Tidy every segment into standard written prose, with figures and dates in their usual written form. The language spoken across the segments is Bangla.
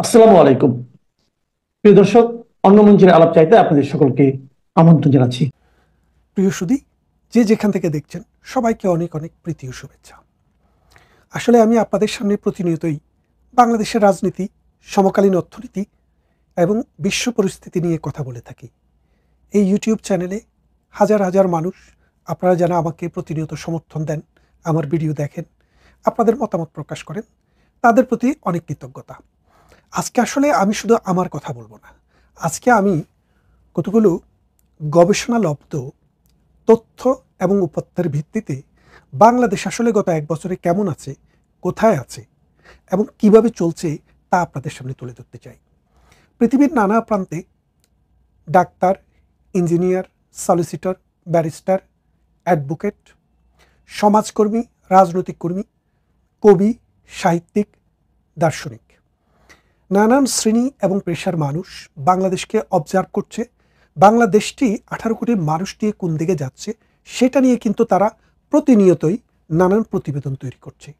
আসসালামু আলাইকুম। প্রিয় দর্শক, অন্য মঞ্চের আলাপ চাইতে আপনাদের সকলকে আমন্ত্রণ জানাচ্ছি। প্রিয় সুধী, যে যেখান থেকে দেখছেন সবাইকে অনেক অনেক প্রীতি ও শুভেচ্ছা। আসলে আমি আপনাদের সামনে প্রতিনিয়তই বাংলাদেশের রাজনীতি, সমকালীন অর্থনীতি এবং বিশ্ব পরিস্থিতি নিয়ে কথা বলে থাকি। এই ইউটিউব চ্যানেলে হাজার হাজার মানুষ, আপনারা যারা আমাকে প্রতিনিয়ত সমর্থন দেন, আমার ভিডিও দেখেন, আপনাদের মতামত প্রকাশ করেন, তাদের প্রতি অনেক কৃতজ্ঞতা। আজকে আসলে আমি শুধু আমার কথা বলবো না, আজকে আমি কতগুলো গবেষণালব্ধ তথ্য এবং উপাত্তের ভিত্তিতে বাংলাদেশ আসলে গত এক বছরে কেমন আছে, কোথায় আছে এবং কিভাবে চলছে তা আপনাদের সামনে তুলে ধরতে চাই। পৃথিবীর নানা প্রান্তে doctor, engineer, solicitor, barrister, advocate, সমাজকর্মী, রাজনৈতিক কর্মী, কবি, সাহিত্যিক, দার্শনিক, নানান শ্রেণী এবং পেশার মানুষ বাংলাদেশকে অবজার্ভ করছে। বাংলাদেশটি 18 কোটি মানুষ নিয়ে কোন দিকে যাচ্ছে সেটা নিয়ে কিন্তু তারা প্রতিনিয়তই নানান প্রতিবেদন তৈরি করছে।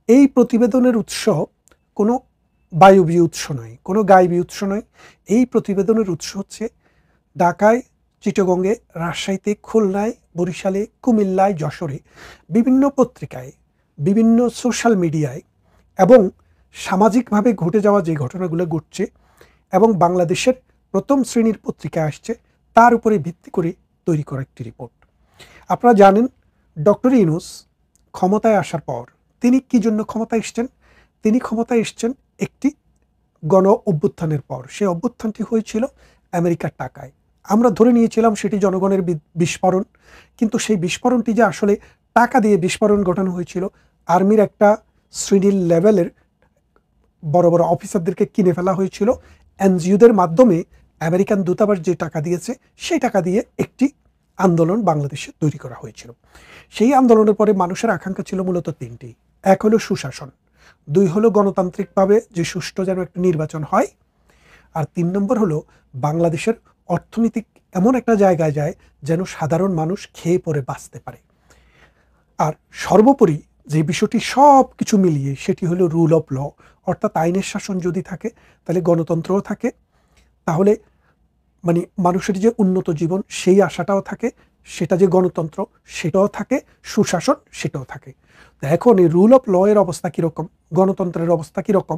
এই প্রতিবেদনের উৎস কোনো বায়বীয় উৎস নয়, কোনো গায়বী উৎস নয়। এই প্রতিবেদনের উৎস হচ্ছে ঢাকায়, চিটাগংয়ে, রাজশাহীতে, খুলনায়, বরিশালে, কুমিল্লায়, যশোরে, বিভিন্ন পত্রিকায়, বিভিন্ন সোশ্যাল মিডিয়ায় এবং সামাজিকভাবে ঘটে যাওয়া যে ঘটনাগুলো ঘটছে এবং বাংলাদেশের প্রথম শ্রেণীর পত্রিকায় আসছে, তার উপরে ভিত্তি করে তৈরি করা একটি রিপোর্ট। আপনারা জানেন, ডক্টর ইউনূস ক্ষমতায় আসার পর তিনি কি জন্য ক্ষমতায় এসছেন? তিনি ক্ষমতায় এসছেন একটি গণ অভ্যুত্থানের পর। সেই অভ্যুত্থানটি হয়েছিল আমেরিকার টাকায়। আমরা ধরে নিয়েছিলাম সেটি জনগণের বিস্ফোরণ, কিন্তু সেই বিস্ফোরণটি যে আসলে টাকা দিয়ে বিস্ফোরণ ঘটানো হয়েছিল, আর্মির একটা শ্রেণীর লেভেলের বড় বড় অফিসারদেরকে কিনে ফেলা হয়েছিল এনজিওদের মাধ্যমে। আমেরিকান দূতাবাস যে টাকা দিয়েছে সেই টাকা দিয়ে একটি আন্দোলন বাংলাদেশে তৈরি করা হয়েছিল। সেই আন্দোলনের পরে মানুষের আকাঙ্ক্ষা ছিল মূলত তিনটি: এক হলো সুশাসন, দুই হলো গণতান্ত্রিকভাবে যে সুষ্ঠু যেন একটা নির্বাচন হয়, আর 3 নম্বর হলো বাংলাদেশের অর্থনৈতিক এমন একটা জায়গায় যায় যেন সাধারণ মানুষ খেয়ে পরে বাঁচতে পারে। আর সর্বোপরি যে বিষয়টি সব কিছু মিলিয়ে সেটি হলো রুল অফ ল, অর্থাৎ আইনের শাসন যদি থাকে তাহলে গণতন্ত্রও থাকে, তাহলে মানে মানুষের যে উন্নত জীবন সেই আশাটাও থাকে, সেটা যে গণতন্ত্র সেটাও থাকে, সুশাসন সেটাও থাকে। তো এখন এই রুল অফ ল এর অবস্থা কীরকম, গণতন্ত্রের অবস্থা কীরকম,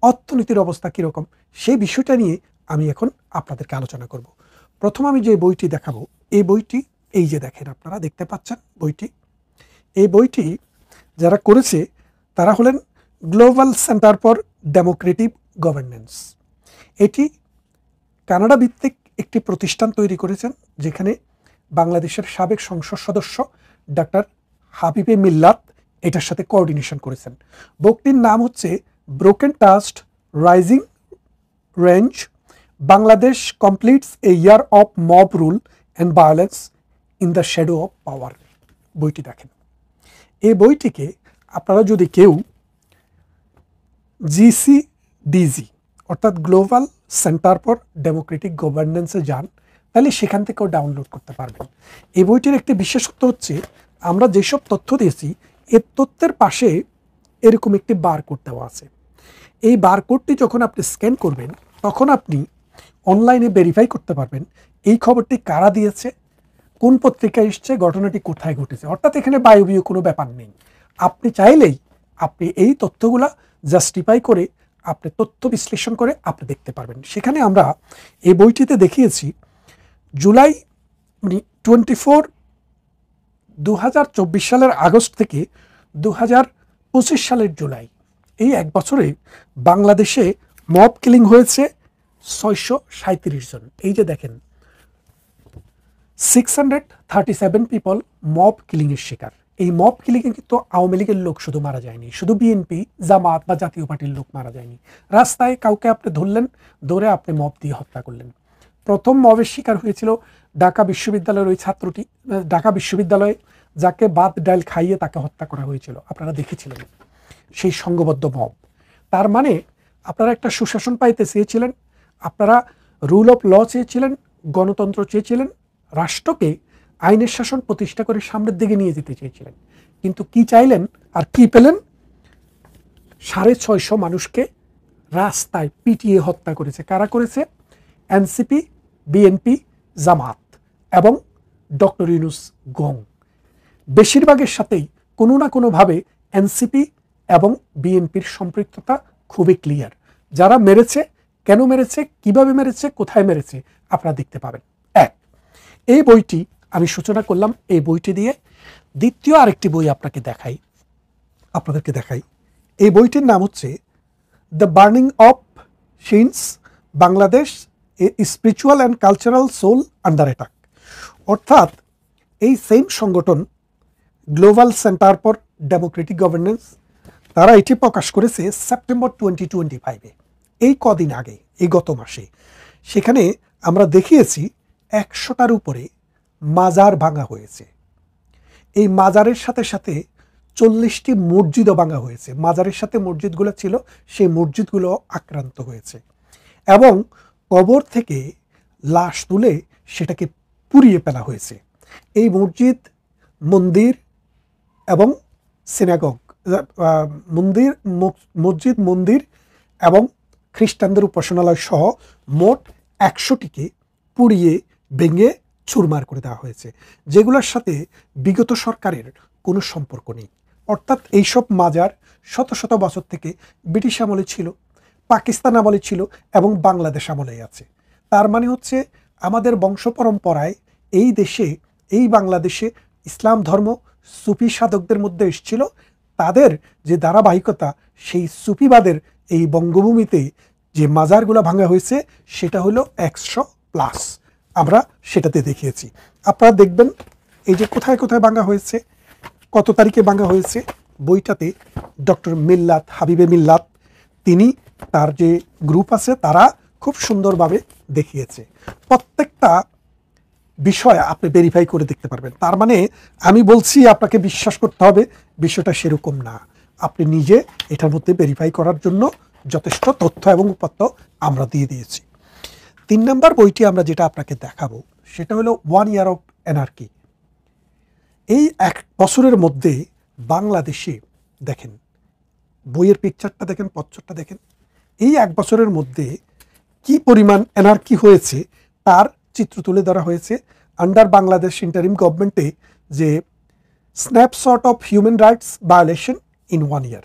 অর্থনীতির অবস্থা কীরকম, সেই বিষয়টা নিয়ে আমি এখন আপনাদেরকে আলোচনা করব। প্রথম আমি যে বইটি দেখাবো, এই বইটি এই যে দেখেন, আপনারা দেখতে পাচ্ছেন বইটি। এই বইটি যারা করেছে তারা হলেন global centre for democratic governance. এটি কানাডা ভিত্তিক একটি প্রতিষ্ঠান তৈরি করেছেন, যেখানে বাংলাদেশের সাবেক সংসদ সদস্য ডাক্তার হাবিবে মিল্লাত এটার সাথে কোঅর্ডিনেশন করেছেন। বইটির নাম হচ্ছে broken trust, rising range, Bangladesh completes A year of mob rule and violence in the shadow of power. বইটি দেখেন। এই বইটিকে আপনারা যদি কেউ GCDG অর্থাৎ গ্লোবাল সেন্টার ফর ডেমোক্রেটিক গভর্নেন্সে যান, তাহলে সেখান থেকেও ডাউনলোড করতে পারবেন। এই বইটির একটি বিশেষত্ব হচ্ছে, আমরা যেসব তথ্য দিয়েছি এর তথ্যের পাশে এরকম একটি বারকোড দেওয়া আছে। এই বারকোডটি যখন আপনি স্ক্যান করবেন তখন আপনি অনলাইনে ভেরিফাই করতে পারবেন এই খবরটি কারা দিয়েছে, কোন পত্রিকায় এসছে, ঘটনাটি কোথায় ঘটেছে। অর্থাৎ এখানে বায়বীয় কোনো ব্যাপার নেই। আপনি চাইলেই আপনি এই তথ্যগুলা জাস্টিফাই করে আপনি তথ্য বিশ্লেষণ করে আপনি দেখতে পারবেন। সেখানে আমরা এই বইটিতে দেখিয়েছি জুলাই 2024 সালের আগস্ট থেকে 2025 সালের জুলাই, এই এক বছরে বাংলাদেশে মব কিলিং হয়েছে 637 জন। এই যে দেখেন, 637 পিপল মব কিলিংয়ের শিকার। এই মব কিলিংয়ে কিন্তু আওয়ামী লীগের লোক শুধু মারা যায়নি, শুধু বিএনপি, জামাত বা জাতীয় পার্টির লোক মারা যায়নি। রাস্তায় কাউকে আপনি ধরলেন, ধরে আপনি মব দিয়ে হত্যা করলেন। প্রথম মবের শিকার হয়েছিল ঢাকা বিশ্ববিদ্যালয়ের ওই ছাত্রটি, ঢাকা বিশ্ববিদ্যালয়ে যাকে ভাত ডাল খাইয়ে তাকে হত্যা করা হয়েছিল, আপনারা দেখেছিলেন সেই সংঘবদ্ধ মব। তার মানে আপনারা একটা সুশাসন পাইতে চেয়েছিলেন, আপনারা রুল অফ ল চেয়েছিলেন, গণতন্ত্র চেয়েছিলেন, রাষ্ট্রকে আইনের শাসন প্রতিষ্ঠা করে সামনের দিকে নিয়ে যেতে চেয়েছিলেন। কিন্তু কি চাইলেন আর কি পেলেন? 650 মানুষকে রাস্তায় পিটিয়ে হত্যা করেছে। কারা করেছে? এনসিপি, বিএনপি, জামাত এবং ডক্টর ইউনূস গং। বেশিরভাগের সাথেই কোনো না কোনোভাবে এনসিপি এবং বিএনপির সম্পৃক্ততা খুবই ক্লিয়ার। যারা মেরেছে, কেন মেরেছে, কিভাবে মেরেছে, কোথায় মেরেছে আপনারা দেখতে পাবেন। এক, এই বইটি আমি সূচনা করলাম এই বইটি দিয়ে। দ্বিতীয় আরেকটি বই আপনাদেরকে দেখাই। এই বইটির নাম হচ্ছে the burning of shrines, Bangladesh a spiritual and cultural soul under attack. অর্থাৎ এই সেম সংগঠন global centre for democratic governance, তারা এটি প্রকাশ করেছে সেপ্টেম্বর 2025-এ, এই কদিন আগে, এই গত মাসে। সেখানে আমরা দেখিয়েছি 100টার উপরে মাজার ভাঙা হয়েছে। এই মাজারের সাথে সাথে 40টি মসজিদও ভাঙা হয়েছে। মাজারের সাথে মসজিদগুলো ছিল, সেই মসজিদগুলো আক্রান্ত হয়েছে এবং কবর থেকে লাশ তুলে সেটাকে পুড়িয়ে ফেলা হয়েছে। এই মসজিদ, মন্দির এবং সিনাগগ, মসজিদ, মন্দির এবং খ্রিস্টানদের উপাসনালয় সহ মোট 100টিকে পুড়িয়ে ভেঙে চুরমার করে দেওয়া হয়েছে, যেগুলোর সাথে বিগত সরকারের কোনো সম্পর্ক নেই। অর্থাৎ এইসব মাজার শত শত বছর থেকে ব্রিটিশ আমলে ছিল, পাকিস্তান আমলে ছিল এবং বাংলাদেশ আমলেই আছে। তার মানে হচ্ছে আমাদের বংশ পরম্পরায় এই দেশে, এই বাংলাদেশে ইসলাম ধর্ম সুফি সাধকদের মধ্যে এসেছিল। তাদের যে ধারাবাহিকতা, সেই সুফিবাদের এই বঙ্গভূমিতে যে মাজারগুলো ভাঙা হয়েছে সেটা হলো 100+। আমরা সেটাতে দেখিয়েছি, আপনারা দেখবেন। এই যে কোথায় কোথায় ভাঙা হয়েছে, কত তারিখে ভাঙা হয়েছে, বইটাতে ডক্টর মিল্লাত, হাবিবে মিল্লাত, তিনি, তার যে গ্রুপ আছে, তারা খুব সুন্দরভাবে দেখিয়েছে। প্রত্যেকটা বিষয় আপনি ভেরিফাই করে দেখতে পারবেন। তার মানে আমি বলছি আপনাকে বিশ্বাস করতে হবে, বিষয়টা সেরকম না। আপনি নিজে এটার মধ্যে ভেরিফাই করার জন্য যথেষ্ট তথ্য এবং উপাত্ত আমরা দিয়ে দিয়েছি। 3 নম্বর বইটি আমরা যেটা আপনাকে দেখাবো সেটা হলো 1 ইয়ার অফ অ্যানার্কি। এই 1 বছরের মধ্যে বাংলাদেশে, দেখেন বইয়ের পিকচারটা দেখেন, পত্রটা দেখেন, এই 1 বছরের মধ্যে কি পরিমাণ অ্যানার্কি হয়েছে তার চিত্র তুলে ধরা হয়েছে আন্ডার বাংলাদেশ ইন্টারিম গভর্নমেন্টে, যে snapshot of human rights violation in 1 ইয়ার।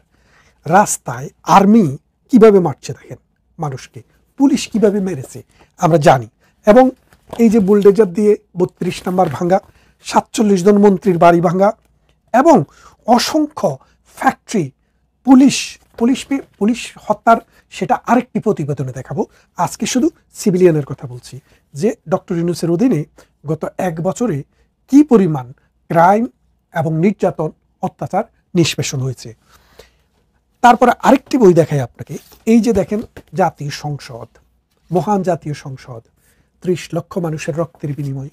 রাস্তায় আর্মি কিভাবে মারছে দেখেন মানুষকে, পুলিশ কিভাবে মেরেছে আমরা জানি। এবং এই যে বুলডেজার দিয়ে 32 নম্বর ভাঙ্গা, 47 জন মন্ত্রীর বাড়ি ভাঙ্গা এবং অসংখ্য ফ্যাক্টরি, পুলিশ হত্যার, সেটা আরেকটি প্রতিবেদনে দেখাবো। আজকে শুধু সিভিলিয়ানের কথা বলছি, যে ডক্টর ইউনূসের অধীনে গত 1 বছরে কি পরিমাণ ক্রাইম এবং নির্যাতন, অত্যাচার নিষ্পেষণ হয়েছে। তারপরে আরেকটি বই দেখাই আপনাকে। এই যে দেখেন, জাতীয় সংসদ, মহান জাতীয় সংসদ, 30 লক্ষ মানুষের রক্তের বিনিময়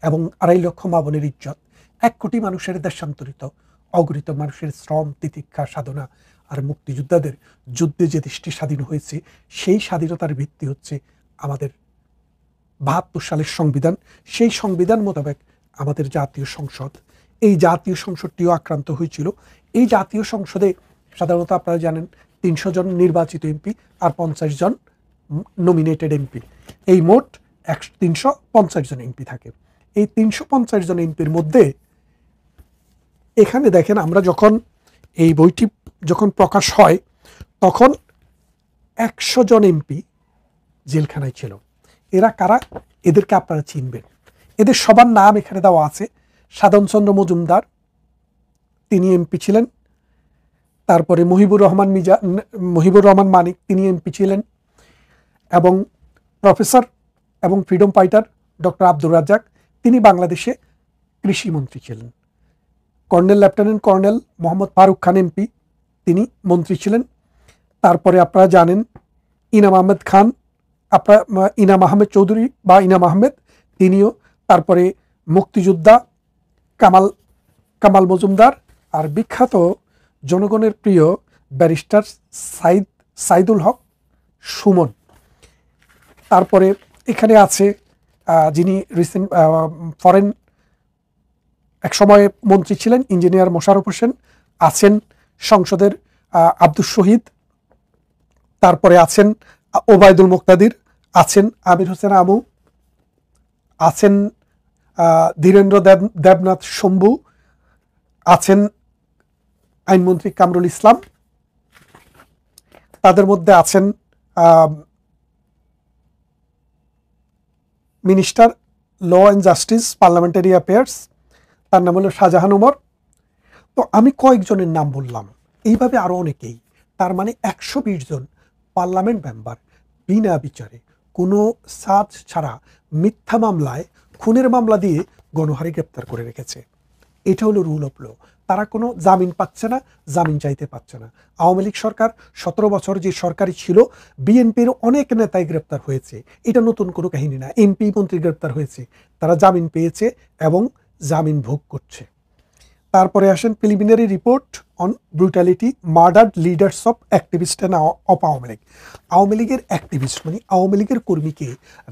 এবং 2.5 লক্ষ মা বোনের ইজ্জত, 1 কোটি মানুষের দেশান্তরিত, অগণিত মানুষের শ্রম, তিতিক্ষা, সাধনা আর মুক্তিযোদ্ধাদের যুদ্ধে যে দেশটি স্বাধীন হয়েছে, সেই স্বাধীনতার ভিত্তি হচ্ছে আমাদের 72 সালের সংবিধান। সেই সংবিধান মোতাবেক আমাদের জাতীয় সংসদ, এই জাতীয় সংসদটিও আক্রান্ত হয়েছিল। এই জাতীয় সংসদে সাধারণত আপনারা জানেন 300 জন নির্বাচিত এমপি আর 50 জন নমিনেটেড এমপি, এই মোট 350 জন এমপি থাকে। এই 350 জন এমপির মধ্যে এখানে দেখেন, আমরা যখন এই বইটি যখন প্রকাশ হয় তখন 100 জন এমপি জেলখানায় ছিল। এরা কারা? এদেরকে আপনারা চিনবেন। এদের সবার নাম এখানে দেওয়া আছে। সাধনচন্দ্র মজুমদার, তিনি এমপি ছিলেন। তারপরে মহিবুর রহমান মানিক, তিনি এমপি ছিলেন। এবং প্রফেসর এবং freedom fighter doctor Abdur Razzaq, তিনি বাংলাদেশে কৃষিমন্ত্রী ছিলেন। Lieutenant colonel Mohammad Faruk Khan MP, তিনি মন্ত্রী ছিলেন। তারপরে আপনারা জানেন ইনাম আহমেদ চৌধুরী বা ইনাম আহমেদ, তিনিও। তারপরে মুক্তিযোদ্ধা কামাল মজুমদার, আর বিখ্যাত জনগণের প্রিয় ব্যারিস্টার সাইদুল হক সুমন। তারপরে এখানে আছে যিনি রিসেন্ট ফরেন এক সময় মন্ত্রী ছিলেন, ইঞ্জিনিয়ার মোশাররফ হোসেন, আছেন সংসদের আব্দুস শহীদ, তারপরে আছেন ওবায়দুল মুক্তাদির, আছেন আমির হোসেন আমু, আছেন ধীরেন্দ্র দেবনাথ শম্ভু, আছেন আইনমন্ত্রী কামরুল ইসলাম, তাদের মধ্যে আছেন minister law and justice parliamentary affairs, তার নাম হলো শাহজাহান ওমর। তো আমি কয়েকজনের নাম বললাম, এইভাবে আরো অনেকেই, তার মানে 120 জন পার্লামেন্ট মেম্বার বিনা বিচারে কোনো সাজ ছাড়া মিথ্যা মামলায়, খুনের মামলা দিয়ে গণহারে গ্রেপ্তার করে রেখেছে। এটা হলো রুল অফ ল। তারা কোনো জামিন পাচ্ছে না, জামিন চাইতে পারছে না। আওয়ামী লীগ সরকার 17 বছর যে সরকারই ছিল, বিএনপির অনেক নেতাই গ্রেপ্তার হয়েছে, এটা নতুন কোনো কাহিনী না। এমপি মন্ত্রী গ্রেপ্তার হয়েছে, তারা জামিন পেয়েছে এবং জামিন ভোগ করছে। তারপরে আসেন preliminary report on brutality murdered leaders of activist of Awami League. Awami লীগের অ্যাক্টিভিস্ট মানে আওয়ামী লীগের কর্মীকে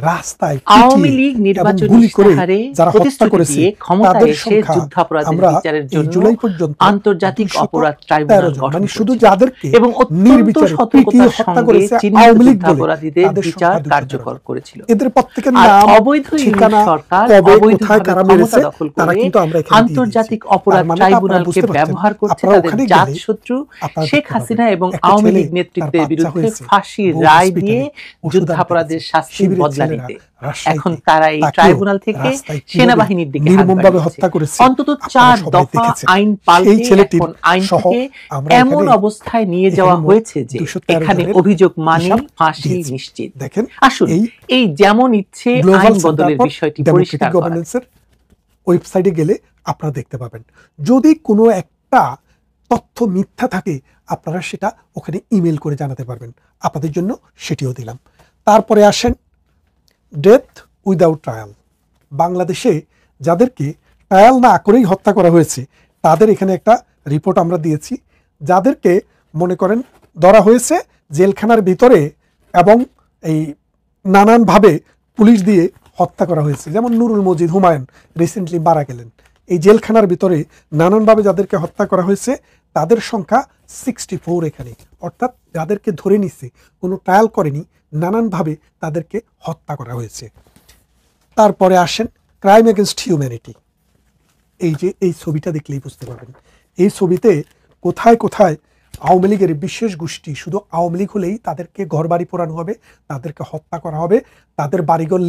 রাস্তায় আওয়ামী লীগ নির্বাচনী ইশতেহারে যারা হত্যা প্রতিশ্রুতি করেছে দিয়ে ক্ষমতায় তাদের এসে সংখ্যা যুদ্ধাপরাধের আমরা বিচারের এই জন্য জুলাই পর্যন্ত আন্তর্জাতিক 213 অপরাধ ট্রাইব্যুনাল জন, গঠন মানে শুধু করেছে যাদেরকে এবং অত্যন্ত নির্বিচারে পিটিয়ে সতর্কতার হত্যা সঙ্গে করেছে চিহ্নিত আওয়ামী লীগ বলে, যুদ্ধাপরাধীদের তাদের বিচার সংখ্যা 213 কার্যকর জন। করেছিল। এদের প্রত্যেকের আর নাম, অবৈধ ইউনিট ঠিকানা, সরকার কবে কোথায় অবৈধভাবে কারা ক্ষমতা মেরেছে দখল তারা করে কিন্তু আমরা এখানে দিয়ে দিয়েছি। আন্তর্জাতিক তার অপরাধ মানে তো আপনারা ট্রাইব্যুনালকে বুঝতে পারছেন, ব্যবহার করছে আপনারা তাদের ওখানে জাত গেলে শত্রু আপনারা শেখ দেখতে হাসিনা পাবেন এবং একটা আওয়ামী ছেলে, লীগ তার নেতৃত্বের বাচ্চা বিরুদ্ধে হয়েছে, ফাঁসির বউ রায় হসপিটালে দিয়ে ওষুধ আনতে যুদ্ধাপরাধের গেছে। শাস্তির শিবিরের বদলা ছেলেরা নিতে রাজশাহীতে এখন তারা এই তাকেও ট্রাইব্যুনাল থেকে রাস্তায় কিভাবে সেনাবাহিনীর দিকে হাত নির্মমভাবে বাড়িয়েছে। হত্যা করেছে অন্তত আপনারা 4 সবাই দফা দেখেছেন। আইন সেই পাল্টে ছেলেটির এখন সহ আইনটিকে আমরা এমন এখানে অবস্থায় নিয়ে যাওয়া হয়েছে যে 213 এখানে জনের অভিযোগ মানেই হিসাব ফাঁসি দিয়েছি। নিশ্চিত। দেখেন, আসুন এই এই যেমন ইচ্ছে গ্লোবাল আইন সেন্টার বদলের ফর বিষয়টি ডেমোক্রেটিক পরিষ্কার করা। গভর্নেন্সের ওয়েবসাইটে গেলে আপনারা দেখতে পাবেন। যদি কোনো একটা তথ্য মিথ্যা থাকে আপনারা সেটা ওখানে ইমেল করে জানাতে পারবেন, আপনাদের জন্য সেটিও দিলাম। তারপরে আসেন ডেথ উইদাউট ট্রায়াল। বাংলাদেশে যাদেরকে ট্রায়াল না করেই হত্যা করা হয়েছে তাদের এখানে একটা রিপোর্ট আমরা দিয়েছি। যাদেরকে মনে করেন ধরা হয়েছে জেলখানার ভিতরে এবং এই নানানভাবে পুলিশ দিয়ে হত্যা করা হয়েছে, যেমন নুরুল মজিদ হুমায়ুন রিসেন্টলি মারা গেলেন। এই জেলখানার ভিতরে নানানভাবে যাদেরকে হত্যা করা হয়েছে তাদের সংখ্যা 64 এখানে, অর্থাৎ যাদেরকে ধরে নিচ্ছে, কোনো ট্রায়াল করেনি, নানানভাবে তাদেরকে হত্যা করা হয়েছে। তারপরে আসেন ক্রাইম এগেনস্ট হিউম্যানিটি। এই যে এই ছবিটা দেখলেই বুঝতে পারবেন, এই ছবিতে কোথায় কোথায় আওয়ামী লীগের বিশেষ গোষ্ঠী, শুধু আওয়ামী লীগ হলেই তাদেরকে ঘরবাড়ি পোড়ানো হবে, তাদেরকে হত্যা করা হবে, তাদের বাড়িঘর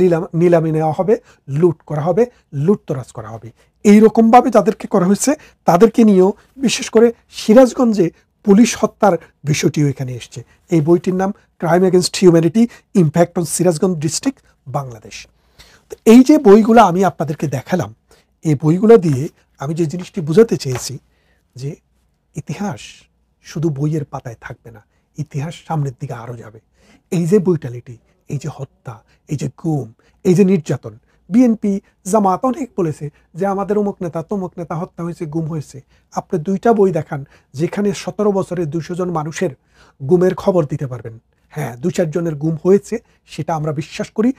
নিলামে নেওয়া হবে, লুট করা হবে, লুটতরাজ করা হবে। এইরকমভাবে যাদেরকে করা হয়েছে তাদেরকে নিয়েও বিশেষ করে সিরাজগঞ্জে পুলিশ হত্যার বিষয়টিও এখানে এসছে। এই বইটির নাম crime against humanity, impact on Sirajganj district, Bangladesh. তো এই যে বইগুলো আমি আপনাদেরকে দেখালাম, এই বইগুলো দিয়ে আমি যে জিনিসটি বোঝাতে চেয়েছি যে ইতিহাস শুধু বইয়ের পাতায় থাকবে না, ইতিহাস সামনের দিকে আরও যাবে। এই যে ব্রুটালিটি, এই যে হত্যা, এই যে গুম, এই যে নির্যাতন, বিএনপি জামাত অনেক বলেছে যে আমাদের অমুক নেতা তমুক নেতা হত্যা হয়েছে, গুম হয়েছে। আপনি 2টা বই দেখান যেখানে 17 বছরে 200 জন মানুষের গুমের খবর দিতে পারবেন। হ্যাঁ, 2-4 জনের গুম হয়েছে, সেটা আমরা বিশ্বাস করি।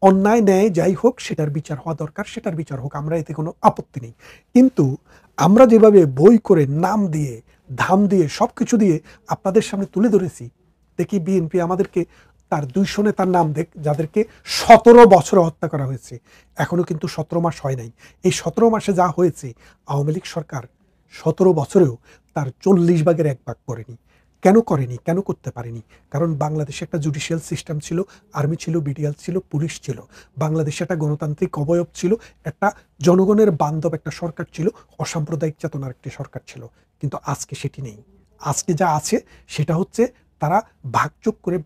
অন্যায় ন্যায় যাই হোক সেটার বিচার হওয়া দরকার, সেটার বিচার হোক, আমরা এতে কোনো আপত্তি নেই। কিন্তু আমরা যেভাবে বই করে নাম দিয়ে ধাম দিয়ে সব কিছু দিয়ে আপনাদের সামনে তুলে ধরেছি, দেখি বিএনপি আমাদেরকে তার 200 নেতার নাম দেখ যাদেরকে 17 বছরে হত্যা করা হয়েছে, এখনো কিন্তু 17 মাস হয় নাই। এই 17 মাসে যা হয়েছে আওয়ামী লীগ সরকার 17 বছরেও তার 40 ভাগের 1 ভাগ করেনি। কেন করেনি, কেন করতে পারেনি? কারণ বাংলাদেশে একটা জুডিশিয়াল সিস্টেম ছিল, আর্মি ছিল, বিডিআর ছিল, পুলিশ ছিল, বাংলাদেশে একটা গণতান্ত্রিক অবয়ব ছিল, একটা জনগণের বান্ধব একটা সরকার ছিল, অসাম্প্রদায়িক চেতনার একটি সরকার ছিল। কিন্তু আজকে সেটি নেই। আজকে যা আছে সেটা হচ্ছে তারা ভাগযোগ করে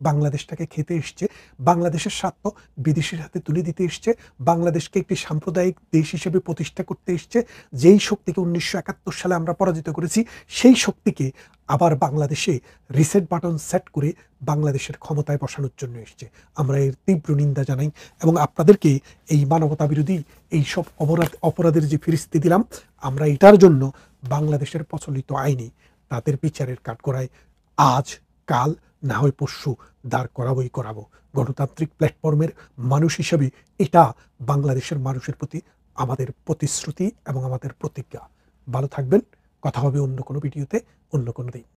বাংলাদেশটাকে খেতে এসছে, বাংলাদেশের স্বার্থ বিদেশির হাতে তুলে দিতে এসছে, বাংলাদেশকে একটি সাম্প্রদায়িক দেশ হিসেবে প্রতিষ্ঠা করতে এসছে। যেই শক্তিকে 1971 সালে আমরা পরাজিত করেছি, সেই শক্তিকে আবার বাংলাদেশে রিসেট বাটন সেট করে বাংলাদেশের ক্ষমতায় বসানোর জন্য এসছে। আমরা এর তীব্র নিন্দা জানাই এবং আপনাদেরকে এই মানবতা বিরোধী এই সব অপরাধের যে ফিরিস্তি দিলাম, আমরা এটার জন্য বাংলাদেশের প্রচলিত আইনে তাদের বিচারের কাঠগড়ায় আজ কাল না হয় পরশু দাঁড় করাবো। গণতান্ত্রিক প্ল্যাটফর্মের মানুষ হিসেবে এটা বাংলাদেশের মানুষের প্রতি আমাদের প্রতিশ্রুতি এবং আমাদের প্রতিজ্ঞা। ভালো থাকবেন, কথা হবে অন্য কোনো ভিডিওতে, অন্য কোনো দিন।